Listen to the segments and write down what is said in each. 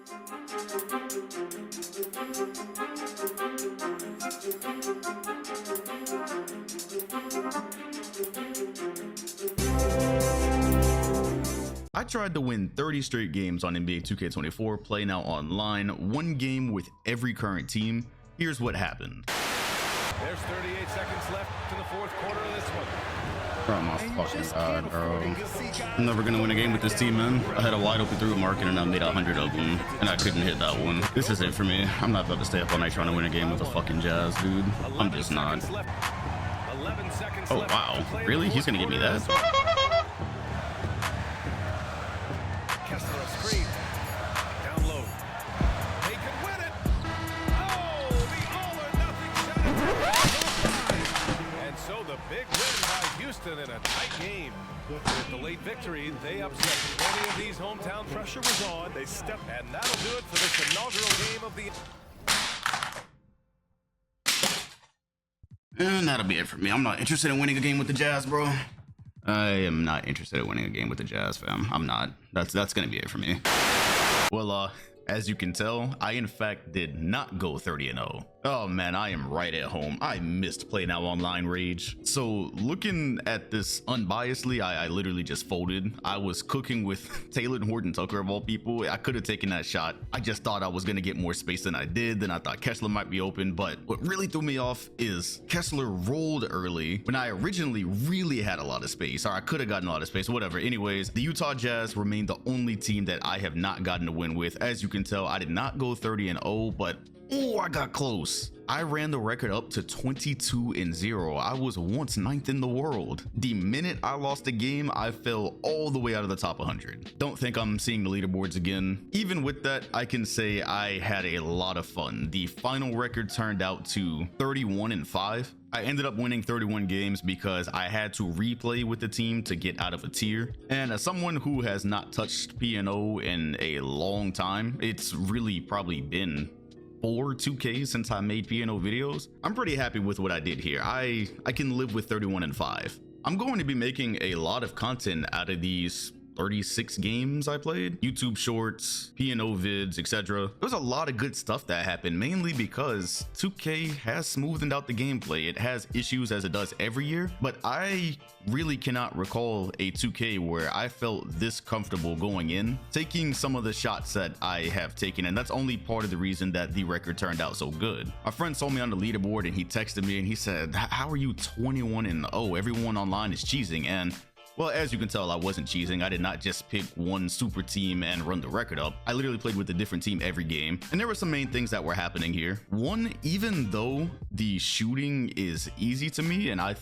I tried to win 30 straight games on NBA 2K24 Playnow online, one game with every current team. Here's what happened. There's 38 seconds left to the fourth quarter of this one. Oh my fucking god, bro. I'm never gonna win a game with this team, man. I had a wide open through market and I made 100 of them, and I couldn't hit that one. This is it for me. I'm not about to stay up all night trying to win a game with the fucking Jazz, dude. I'm just not. Oh wow, really? He's gonna give me that? Big win by Houston in a tight game. With the late victory, they upset many of these hometown. Pressure was on. They stepped, and that'll do it for this inaugural game of the. And that'll be it for me. I'm not interested in winning a game with the Jazz, bro. I am not interested in winning a game with the Jazz, fam. I'm not. That's gonna be it for me. Well, as you can tell, I in fact did not go 30-0. Oh man, I am right at home. I missed Playnow Online rage. So looking at this unbiasedly, I literally just folded. I was cooking with Taylor and Horton Tucker of all people. I could have taken that shot. I just thought I was gonna get more space than I did. Then I thought Kessler might be open, but what really threw me off is Kessler rolled early when I originally really had a lot of space, or I could have gotten a lot of space, whatever. Anyways, the Utah Jazz remain the only team that I have not gotten a win with. As you can tell, I did not go 30-0, but oh, I got close. I ran the record up to 22-0. I was once 9th in the world. The minute I lost a game, I fell all the way out of the top 100. Don't think I'm seeing the leaderboards again. Even with that, I can say I had a lot of fun. The final record turned out to 31-5. I ended up winning 31 games because I had to replay with the team to get out of a tier. And as someone who has not touched P&O in a long time, it's really probably been 4 2Ks since I made P&O videos. I'm pretty happy with what I did here. I can live with 31-5. I'm going to be making a lot of content out of these 36 games I played, YouTube shorts, P&O vids, etc. There's a lot of good stuff that happened, mainly because 2K has smoothened out the gameplay. It has issues as it does every year, but I really cannot recall a 2K where I felt this comfortable going in, taking some of the shots that I have taken, and that's only part of the reason that the record turned out so good. My friend saw me on the leaderboard and he texted me and he said, "How are you 21-0? Everyone online is cheesing." And well, as you can tell, I wasn't cheesing. I did not just pick one super team and run the record up. I literally played with a different team every game. And there were some main things that were happening here. One, even though the shooting is easy to me, and I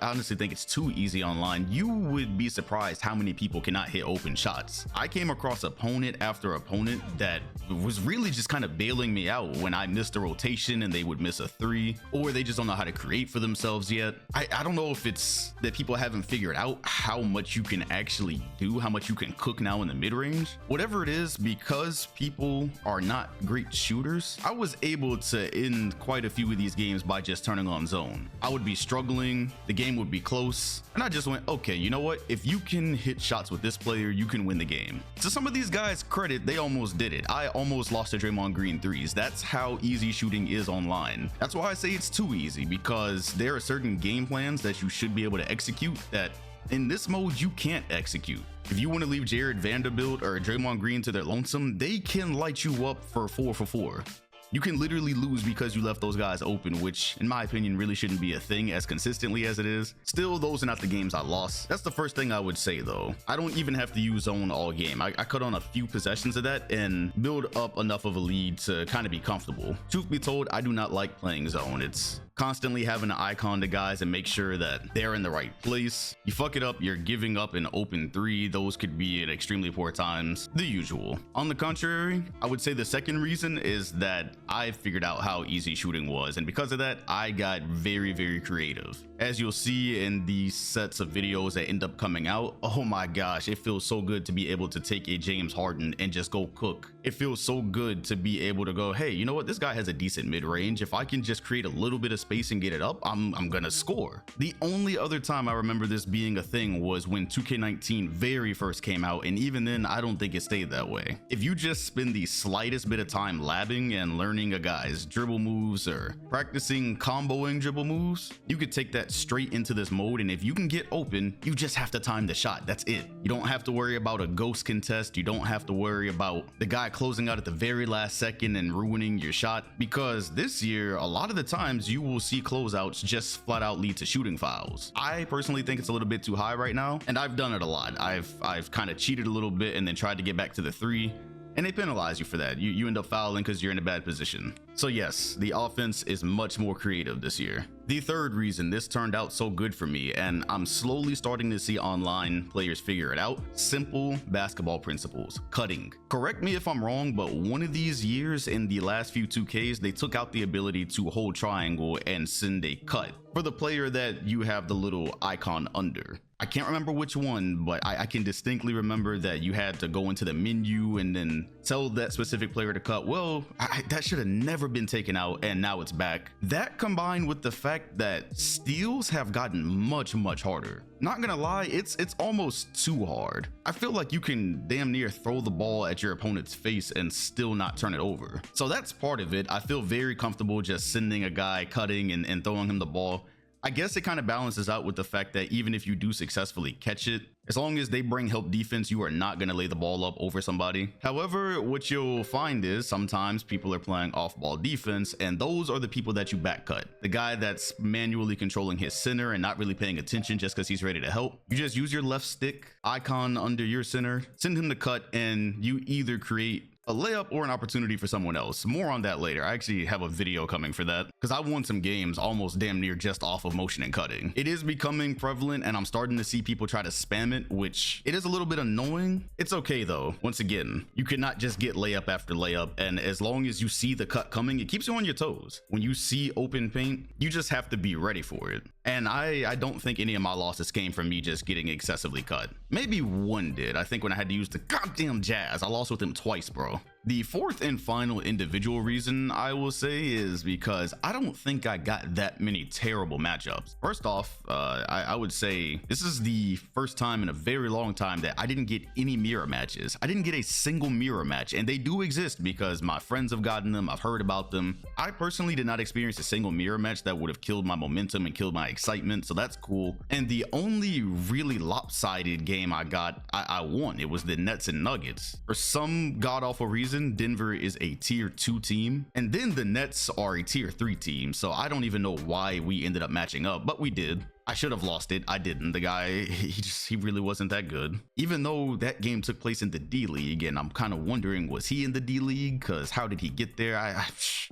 honestly think it's too easy online, you would be surprised how many people cannot hit open shots. I came across opponent after opponent that was really just kind of bailing me out when I missed a rotation and they would miss a 3, or they just don't know how to create for themselves yet. I don't know if it's that people haven't figured out how much you can actually do, how much you can cook now in the mid-range. Whatever it is, because people are not great shooters, I was able to end quite a few of these games by just turning on zone. I would be struggling, the game would be close, and I just went, okay, you know what? If you can hit shots with this player, you can win the game. To some of these guys' credit, they almost did it. I almost lost to Draymond Green threes. That's how easy shooting is online. That's why I say it's too easy, because there are certain game plans that you should be able to execute that in this mode you can't execute. If you want to leave Jared Vanderbilt or Draymond Green to their lonesome, they can light you up for 4 for 4. You can literally lose because you left those guys open, which in my opinion really shouldn't be a thing as consistently as it is. Still, those are not the games I lost. That's the first thing I would say though. I don't even have to use zone all game. I cut on a few possessions of that and build up enough of a lead to kind of be comfortable. Truth be told, I do not like playing zone. It's constantly having an icon to guys and make sure that they're in the right place. You fuck it up, you're giving up an open 3. Those could be at extremely poor times, the usual. On the contrary, I would say the second reason is that I figured out how easy shooting was, and because of that, I got very, very creative. As you'll see in these sets of videos that end up coming out, oh my gosh, it feels so good to be able to take a James Harden and just go cook. It feels so good to be able to go, hey, you know what, this guy has a decent mid-range. If I can just create a little bit of space and get it up, I'm gonna score. The only other time I remember this being a thing was when 2K19 very first came out, and even then I don't think it stayed that way. If you just spend the slightest bit of time labbing and learning a guy's dribble moves or practicing comboing dribble moves, you could take that straight into this mode, and if you can get open, you just have to time the shot. That's it. You don't have to worry about a ghost contest. You don't have to worry about the guy closing out at the very last second and ruining your shot, because this year a lot of the times you will see closeouts just flat out lead to shooting fouls. I personally think it's a little bit too high right now, and I've done it a lot. I've kind of cheated a little bit and then tried to get back to the three, and they penalize you for that. You end up fouling because you're in a bad position. So yes, the offense is much more creative this year. The third reason this turned out so good for me, and I'm slowly starting to see online players figure it out: simple basketball principles. Cutting. Correct me if I'm wrong, but one of these years in the last few 2Ks, they took out the ability to hold triangle and send a cut for the player that you have the little icon under. I can't remember which one, but I can distinctly remember that you had to go into the menu and then tell that specific player to cut. Well, that should have never been taken out, and now it's back. That combined with the fact that steals have gotten much harder. Not gonna lie, it's almost too hard. I feel like you can damn near throw the ball at your opponent's face and still not turn it over. So that's part of it. I feel very comfortable just sending a guy cutting and throwing him the ball. I guess it kind of balances out with the fact that even if you do successfully catch it, as long as they bring help defense, you are not going to lay the ball up over somebody. However, what you'll find is sometimes people are playing off-ball defense, and those are the people that you back cut. The guy that's manually controlling his center and not really paying attention just because he's ready to help. You just use your left stick icon under your center, send him to cut, and you either create a layup or an opportunity for someone else. More on that later. I actually have a video coming for that because I won some games almost damn near just off of motion and cutting. It is becoming prevalent, and I'm starting to see people try to spam it, which it is a little bit annoying. It's okay though. Once again, you cannot just get layup after layup, and as long as you see the cut coming, it keeps you on your toes. When you see open paint, you just have to be ready for it. And I don't think any of my losses came from me just getting excessively cut. Maybe one did. I think when I had to use the goddamn Jazz, I lost with him twice, bro. The fourth and final individual reason I will say is because I don't think I got that many terrible matchups. First off, I would say this is the first time in a very long time that I didn't get any mirror matches. I didn't get a single mirror match, and they do exist because my friends have gotten them. I've heard about them. I personally did not experience a single mirror match that would have killed my momentum and killed my excitement, so that's cool. And the only really lopsided game I got, I won. It was the Nets and Nuggets. For some god-awful reason, Denver is a tier 2 team, and then the Nets are a tier 3 team, so I don't even know why we ended up matching up, but we did. I should have lost it. I didn't. The guy, he really wasn't that good. Even though that game took place in the D League, and I'm kind of wondering, was he in the D League? Because how did he get there?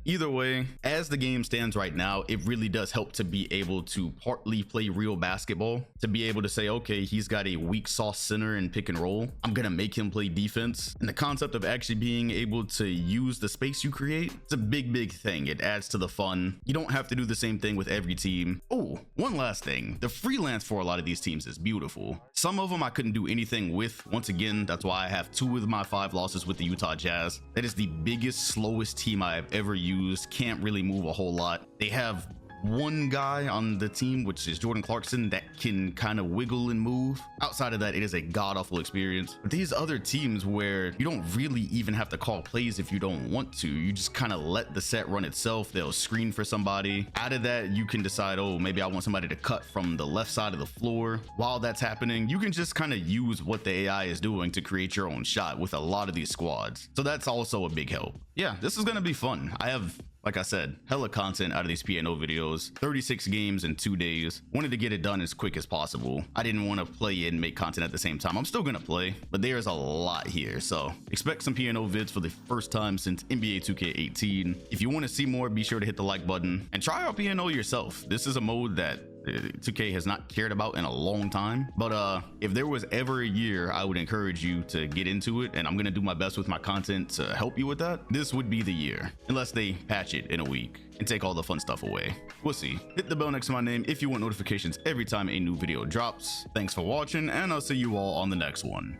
Either way, as the game stands right now, it really does help to be able to partly play real basketball, to be able to say, okay, he's got a weak sauce center and pick and roll. I'm going to make him play defense. And the concept of actually being able to use the space you create, it's a big thing. It adds to the fun. You don't have to do the same thing with every team. Oh, one last thing. The freelance for a lot of these teams is beautiful. Some of them I couldn't do anything with. Once again, that's why I have 2 of my 5 losses with the Utah Jazz. That is the biggest, slowest team I have ever used. Can't really move a whole lot. They have one guy on the team, which is Jordan Clarkson, that can kind of wiggle and move. Outside of that, it is a god-awful experience. But these other teams where you don't really even have to call plays if you don't want to, you just kind of let the set run itself. They'll screen for somebody. Out of that, you can decide, oh, maybe I want somebody to cut from the left side of the floor. While that's happening, you can just kind of use what the AI is doing to create your own shot with a lot of these squads. So that's also a big help. Yeah, this is gonna be fun. I have, like I said, hella content out of these P&O videos. 36 games in 2 days. Wanted to get it done as quick as possible. I didn't want to play and make content at the same time. I'm still gonna play, but there's a lot here. So expect some P&O vids for the first time since NBA 2K18. If you want to see more, be sure to hit the like button and try out P&O yourself. This is a mode that 2K has not cared about in a long time. But if there was ever a year I would encourage you to get into it, and I'm gonna do my best with my content to help you with that, this would be the year, unless they patch it in a week and take all the fun stuff away. We'll see. Hit the bell next to my name if you want notifications every time a new video drops. Thanks for watching, and I'll see you all on the next one.